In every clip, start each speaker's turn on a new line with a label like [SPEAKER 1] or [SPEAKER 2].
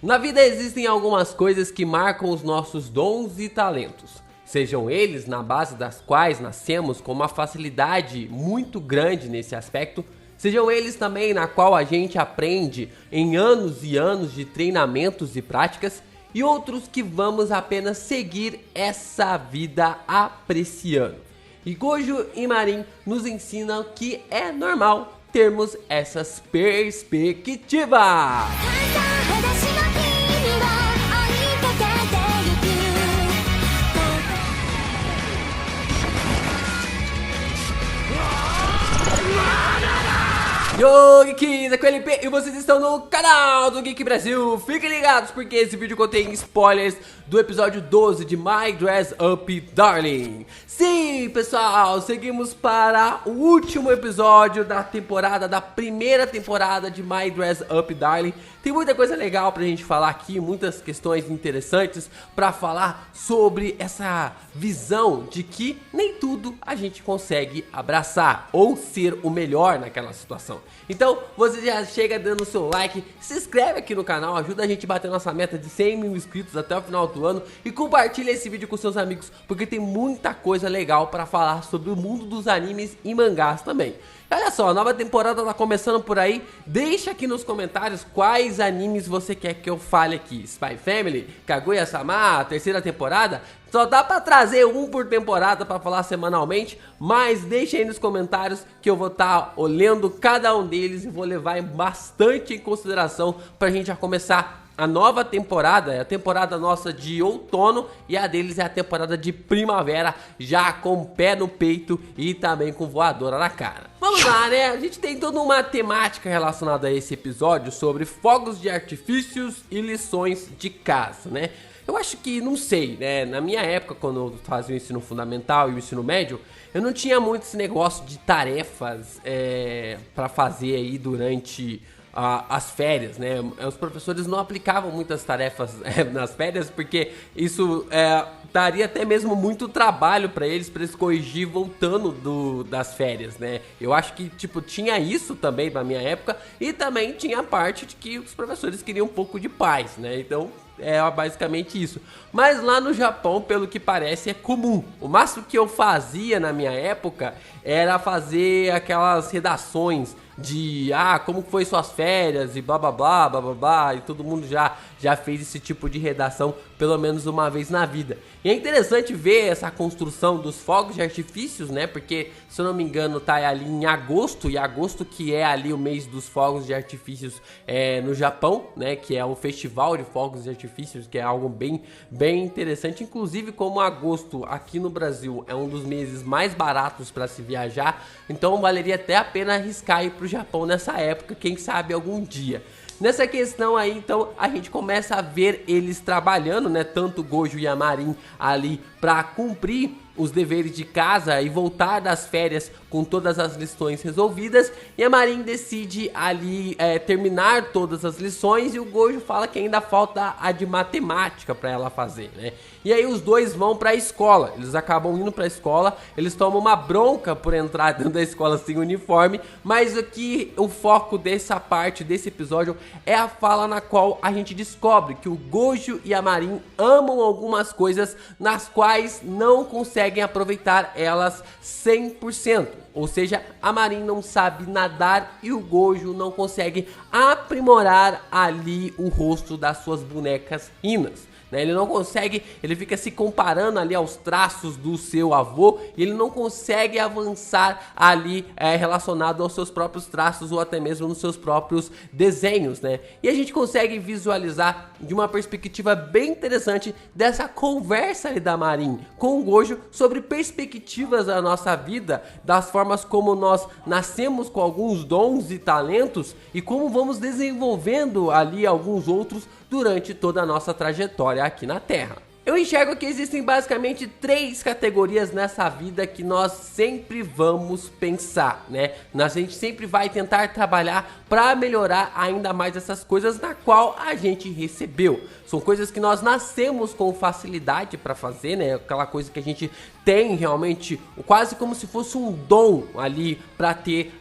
[SPEAKER 1] Na vida existem algumas coisas que marcam os nossos dons e talentos. Sejam eles na base das quais nascemos com uma facilidade muito grande nesse aspecto, sejam eles também na qual a gente aprende em anos e anos de treinamentos e práticas, e outros que vamos apenas seguir essa vida apreciando. E Gojo e Marin nos ensinam que é normal termos essas perspectivas. Yo, Geeks, aqui é o LP e vocês estão no canal do Geek Brasil. Fiquem ligados porque esse vídeo contém spoilers do episódio 12 de My Dress Up Darling. Sim, pessoal, seguimos para o último episódio da temporada, da primeira temporada de My Dress Up Darling. Tem muita coisa legal pra gente falar aqui, muitas questões interessantes pra falar sobre essa visão de que nem tudo a gente consegue abraçar ou ser o melhor naquela situação. Então, você já chega dando o seu like, se inscreve aqui no canal, ajuda a gente a bater nossa meta de 100 mil inscritos até o final do ano e compartilha esse vídeo com seus amigos, porque tem muita coisa legal pra falar sobre o mundo dos animes e mangás também. Olha só, a nova temporada tá começando por aí. Deixa aqui nos comentários quais animes você quer que eu fale aqui. Spy Family, Kaguya-sama, terceira temporada. Só dá pra trazer um por temporada pra falar semanalmente, mas deixa aí nos comentários que eu vou estar olhando cada um deles e vou levar bastante em consideração pra gente já começar a nova temporada. É a temporada nossa de outono e a deles é a temporada de primavera, já com pé no peito e também com voadora na cara. Vamos lá, né? A gente tem toda uma temática relacionada a esse episódio sobre fogos de artifícios e lições de casa, né? Eu acho que, não sei, né? Na minha época, quando eu fazia o ensino fundamental e o ensino médio, eu não tinha muito esse negócio de tarefas pra fazer aí durante as férias, né? Os professores não aplicavam muitas tarefas nas férias, porque isso daria até mesmo muito trabalho para eles corrigir voltando das férias, né? Eu acho que, tipo, tinha isso também na minha época, e também tinha a parte de que os professores queriam um pouco de paz, né? Então, é basicamente isso. Mas lá no Japão, pelo que parece, é comum. O máximo que eu fazia na minha época era fazer aquelas redações de como foi suas férias e blá blá blá blá blá blá, e todo mundo já fez esse tipo de redação pelo menos uma vez na vida. E é interessante ver essa construção dos fogos de artifícios, né? Porque, se eu não me engano, tá ali em agosto, e agosto que é ali o mês dos fogos de artifícios no Japão, né? Que é o festival de fogos de artifícios, que é algo bem interessante. Inclusive, como agosto aqui no Brasil é um dos meses mais baratos para se viajar, então valeria até a pena arriscar ir pro Japão nessa época, quem sabe algum dia. Nessa questão aí, então, a gente começa a ver eles trabalhando, né, tanto o Gojo e a Marin ali para cumprir os deveres de casa e voltar das férias com todas as lições resolvidas, e a Marin decide ali terminar todas as lições, e o Gojo fala que ainda falta a de matemática para ela fazer, né? E aí os dois vão para a escola, eles acabam indo para a escola, eles tomam uma bronca por entrar dentro da escola sem uniforme, mas aqui o foco dessa parte, desse episódio, é a fala na qual a gente descobre que o Gojo e a Marin amam algumas coisas nas quais não conseguem aproveitar elas 100%. Ou seja, a Marin não sabe nadar e o Gojo não consegue aprimorar ali o rosto das suas bonecas rinas, né? Ele não consegue, ele fica se comparando ali aos traços do seu avô e ele não consegue avançar ali relacionado aos seus próprios traços ou até mesmo nos seus próprios desenhos, né? E a gente consegue visualizar de uma perspectiva bem interessante dessa conversa ali da Marin com o Gojo sobre perspectivas da nossa vida, das formas como nós nascemos com alguns dons e talentos e como vamos desenvolvendo ali alguns outros durante toda a nossa trajetória aqui na Terra. Eu enxergo que existem basicamente 3 categorias nessa vida que nós sempre vamos pensar, né? A gente sempre vai tentar trabalhar para melhorar ainda mais essas coisas na qual a gente recebeu. São coisas que nós nascemos com facilidade para fazer, né? Aquela coisa que a gente tem realmente quase como se fosse um dom ali para ter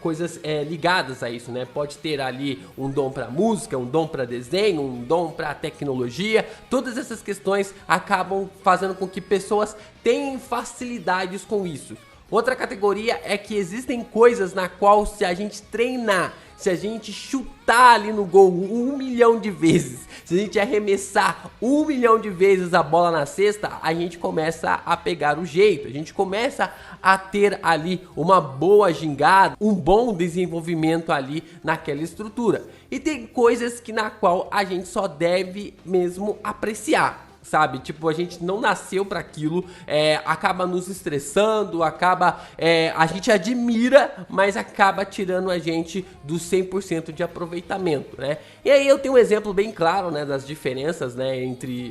[SPEAKER 1] coisas ligadas a isso, né? Pode ter ali um dom para música, um dom para desenho, um dom para tecnologia. Todas essas questões acabam fazendo com que pessoas tenham facilidades com isso. Outra categoria é que existem coisas na qual, se a gente treinar, se a gente chutar ali no gol 1 milhão de vezes, se a gente arremessar 1 milhão de vezes a bola na cesta, a gente começa a pegar o jeito, a gente começa a ter ali uma boa gingada, um bom desenvolvimento ali naquela estrutura. E tem coisas que na qual a gente só deve mesmo apreciar. Sabe, tipo, a gente não nasceu para aquilo, acaba nos estressando, a gente admira, mas acaba tirando a gente do 100% de aproveitamento, né? E aí eu tenho um exemplo bem claro, né, das diferenças, né,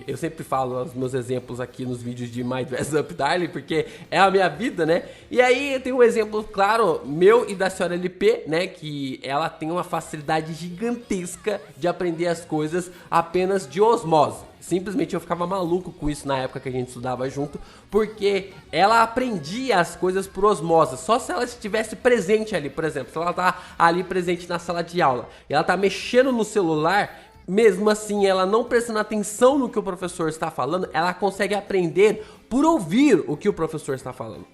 [SPEAKER 1] eu sempre falo os meus exemplos aqui nos vídeos de My Dress Up Darling, porque é a minha vida, né? E aí eu tenho um exemplo claro meu e da senhora LP, né, que ela tem uma facilidade gigantesca de aprender as coisas apenas de osmose. Simplesmente eu ficava maluco com isso na época que a gente estudava junto, porque ela aprendia as coisas por osmose, só se ela estivesse presente ali. Por exemplo, se ela tá ali presente na sala de aula e ela tá mexendo no celular, mesmo assim ela não prestando atenção no que o professor está falando, ela consegue aprender por ouvir o que o professor está falando.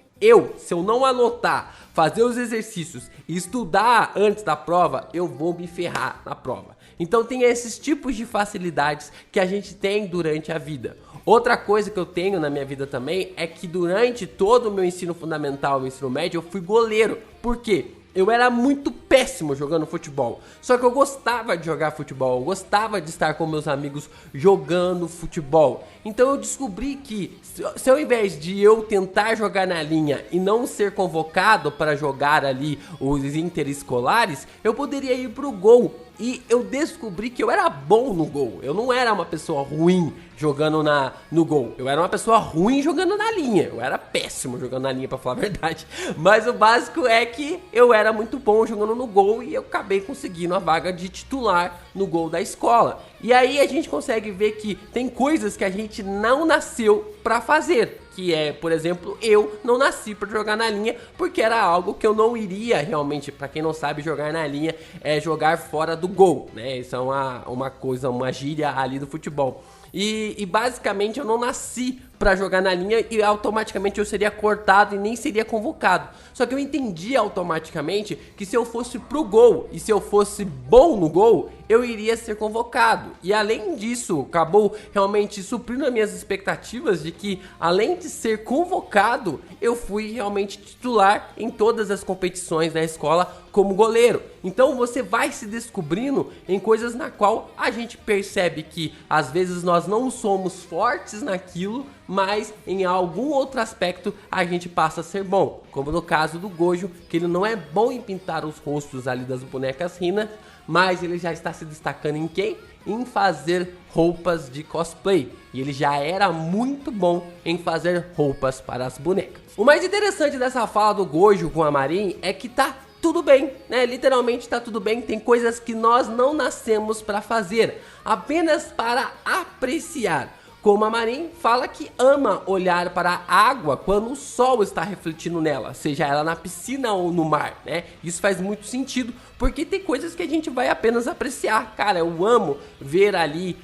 [SPEAKER 1] Se eu não anotar, fazer os exercícios e estudar antes da prova, eu vou me ferrar na prova. Então tem esses tipos de facilidades que a gente tem durante a vida. Outra coisa que eu tenho na minha vida também é que durante todo o meu ensino fundamental e ensino médio eu fui goleiro. Por quê? Eu era muito péssimo jogando futebol, só que eu gostava de jogar futebol, eu gostava de estar com meus amigos jogando futebol. Então eu descobri que se ao invés de eu tentar jogar na linha e não ser convocado para jogar ali os interescolares, eu poderia ir pro gol. E eu descobri que eu era bom no gol. Eu não era uma pessoa ruim jogando no gol. Eu era uma pessoa ruim jogando na linha. Eu era péssimo jogando na linha, pra falar a verdade. Mas o básico é que eu era muito bom jogando no gol e eu acabei conseguindo a vaga de titular no gol da escola. E aí a gente consegue ver que tem coisas que a gente não nasceu pra fazer. Que é, por exemplo, eu não nasci para jogar na linha, porque era algo que eu não iria realmente. Para quem não sabe, jogar na linha é jogar fora do gol, né? Isso é uma coisa, uma gíria ali do futebol. E basicamente eu não nasci para jogar na linha e automaticamente eu seria cortado e nem seria convocado. Só que eu entendi automaticamente que se eu fosse pro gol e se eu fosse bom no gol, eu iria ser convocado. E além disso, acabou realmente suprindo as minhas expectativas de que, além de ser convocado, eu fui realmente titular em todas as competições da escola como goleiro. Então você vai se descobrindo em coisas na qual a gente percebe que às vezes nós não somos fortes naquilo, mas em algum outro aspecto a gente passa a ser bom, como no caso do Gojo, que ele não é bom em pintar os rostos ali das bonecas Hina, mas ele já está se destacando em quem? Em fazer roupas de cosplay, e ele já era muito bom em fazer roupas para as bonecas. O mais interessante dessa fala do Gojo com a Marin é que tá tudo bem, né? Literalmente tá tudo bem. Tem coisas que nós não nascemos para fazer, apenas para apreciar. Como a Marin fala que ama olhar para a água quando o sol está refletindo nela, seja ela na piscina ou no mar, né? Isso faz muito sentido, porque tem coisas que a gente vai apenas apreciar. Cara, eu amo ver ali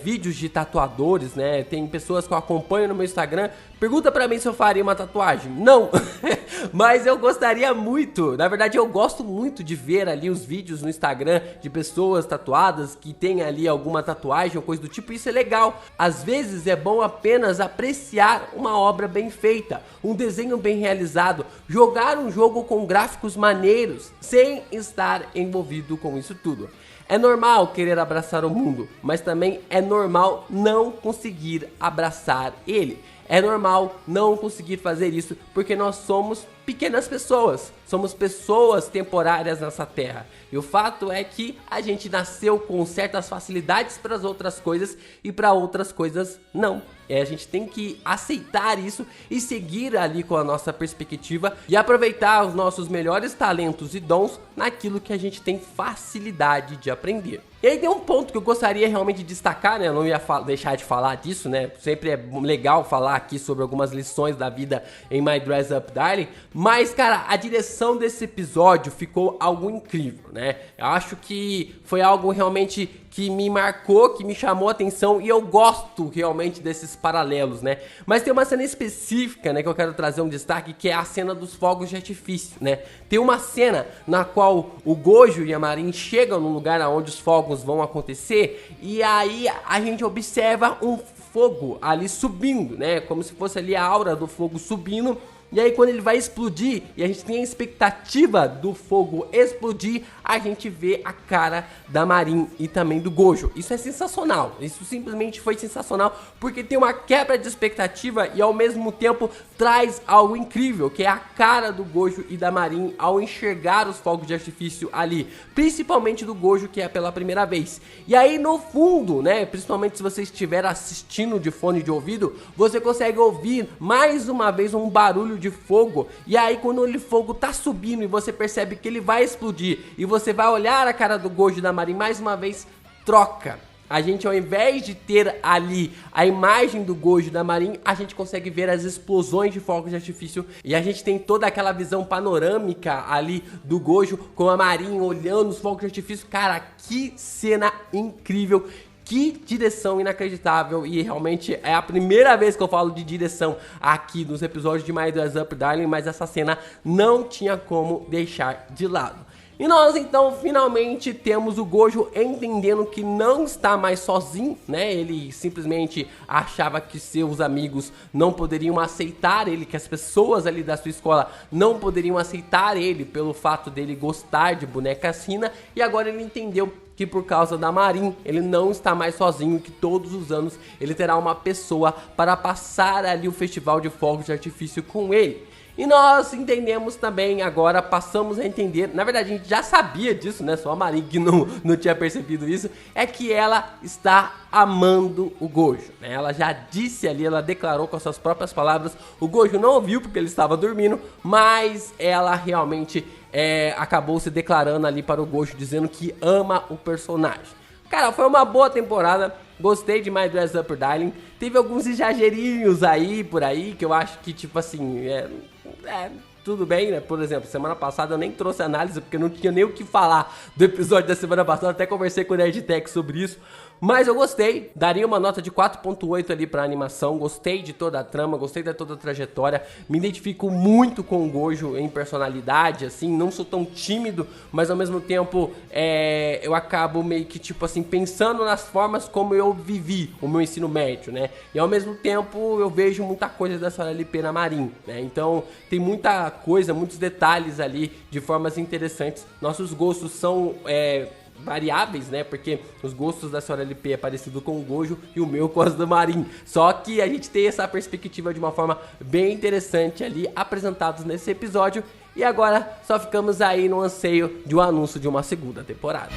[SPEAKER 1] vídeos de tatuadores, né? Tem pessoas que eu acompanho no meu Instagram. Pergunta pra mim se eu faria uma tatuagem. Não, mas eu gostaria muito. Na verdade, eu gosto muito de ver ali os vídeos no Instagram de pessoas tatuadas que tem ali alguma tatuagem ou coisa do tipo. Isso é legal. Às vezes é bom apenas apreciar uma obra bem feita, um desenho bem realizado, jogar um jogo com gráficos maneiros, sem estar envolvido com isso tudo. É normal querer abraçar o mundo, mas também é normal não conseguir abraçar ele. É normal não conseguir fazer isso porque nós somos pequenas pessoas. somos pessoas temporárias nessa terra. E o fato é que a gente nasceu com certas facilidades para as outras coisas e para outras coisas não. A gente tem que aceitar isso e seguir ali com a nossa perspectiva e aproveitar os nossos melhores talentos e dons naquilo que a gente tem facilidade de aprender. E aí tem um ponto que eu gostaria realmente de destacar, né? Eu não ia deixar de falar disso, né? Sempre é legal falar aqui sobre algumas lições da vida em My Dress Up Darling. Mas, cara, a direção desse episódio ficou algo incrível, né? Eu acho que foi algo realmente que me marcou, que me chamou a atenção e eu gosto realmente desses paralelos, né? Mas tem uma cena específica, né, que eu quero trazer um destaque, que é a cena dos fogos de artifício, né? Tem uma cena na qual o Gojo e a Marin chegam no lugar onde os fogos vão acontecer e aí a gente observa um fogo ali subindo, né? Como se fosse ali a aura do fogo subindo. E aí quando ele vai explodir e a gente tem a expectativa do fogo explodir, a gente vê a cara da Marin e também do Gojo. Isso é sensacional, isso simplesmente foi sensacional, porque tem uma quebra de expectativa e ao mesmo tempo traz algo incrível, que é a cara do Gojo e da Marin ao enxergar os fogos de artifício ali, principalmente do Gojo, que é pela primeira vez. E aí no fundo, né, principalmente se você estiver assistindo de fone de ouvido, você consegue ouvir mais uma vez um barulho de fogo, e aí quando o fogo tá subindo e você percebe que ele vai explodir e você vai olhar a cara do Gojo e da Marin, mais uma vez troca. A gente, ao invés de ter ali a imagem do Gojo e da Marin, a gente consegue ver as explosões de fogos de artifício e a gente tem toda aquela visão panorâmica ali do Gojo com a Marin olhando os fogos de artifício. Cara, que cena incrível! Que direção inacreditável, e realmente é a primeira vez que eu falo de direção aqui nos episódios de My Dress Up Darling, mas essa cena não tinha como deixar de lado. E nós então finalmente temos o Gojo entendendo que não está mais sozinho, né? Ele simplesmente achava que seus amigos não poderiam aceitar ele, que as pessoas ali da sua escola não poderiam aceitar ele pelo fato dele gostar de boneca Hina, e agora ele entendeu que por causa da Marin ele não está mais sozinho, que todos os anos ele terá uma pessoa para passar ali o festival de fogos de artifício com ele. E nós entendemos também, agora passamos a entender, na verdade a gente já sabia disso, né, só a Marin que não tinha percebido isso, é que ela está amando o Gojo, né? Ela já disse ali, ela declarou com as suas próprias palavras, o Gojo não ouviu porque ele estava dormindo, mas ela realmente acabou se declarando ali para o Gojo, dizendo que ama o personagem. Cara, foi uma boa temporada, gostei de My Dress Up Darling, teve alguns exagerinhos aí, por aí, que eu acho que, tipo assim, tudo bem, né? Por exemplo, semana passada eu nem trouxe análise, porque eu não tinha nem o que falar do episódio da semana passada, até conversei com o Nerdtech sobre isso. Mas eu gostei, daria uma nota de 4.8 ali pra animação, gostei de toda a trama, gostei de toda a trajetória, me identifico muito com o Gojo em personalidade, assim, não sou tão tímido, mas ao mesmo tempo eu acabo meio que, tipo assim, pensando nas formas como eu vivi o meu ensino médio, né? E ao mesmo tempo eu vejo muita coisa dessa LP na Marin, né? Então tem muita coisa, muitos detalhes ali de formas interessantes. Nossos gostos são variáveis, né? Porque os gostos da senhora LP é parecido com o Gojo e o meu com as da Marin. Só que a gente tem essa perspectiva de uma forma bem interessante ali, apresentados nesse episódio. E agora só ficamos aí no anseio de um anúncio de uma segunda temporada.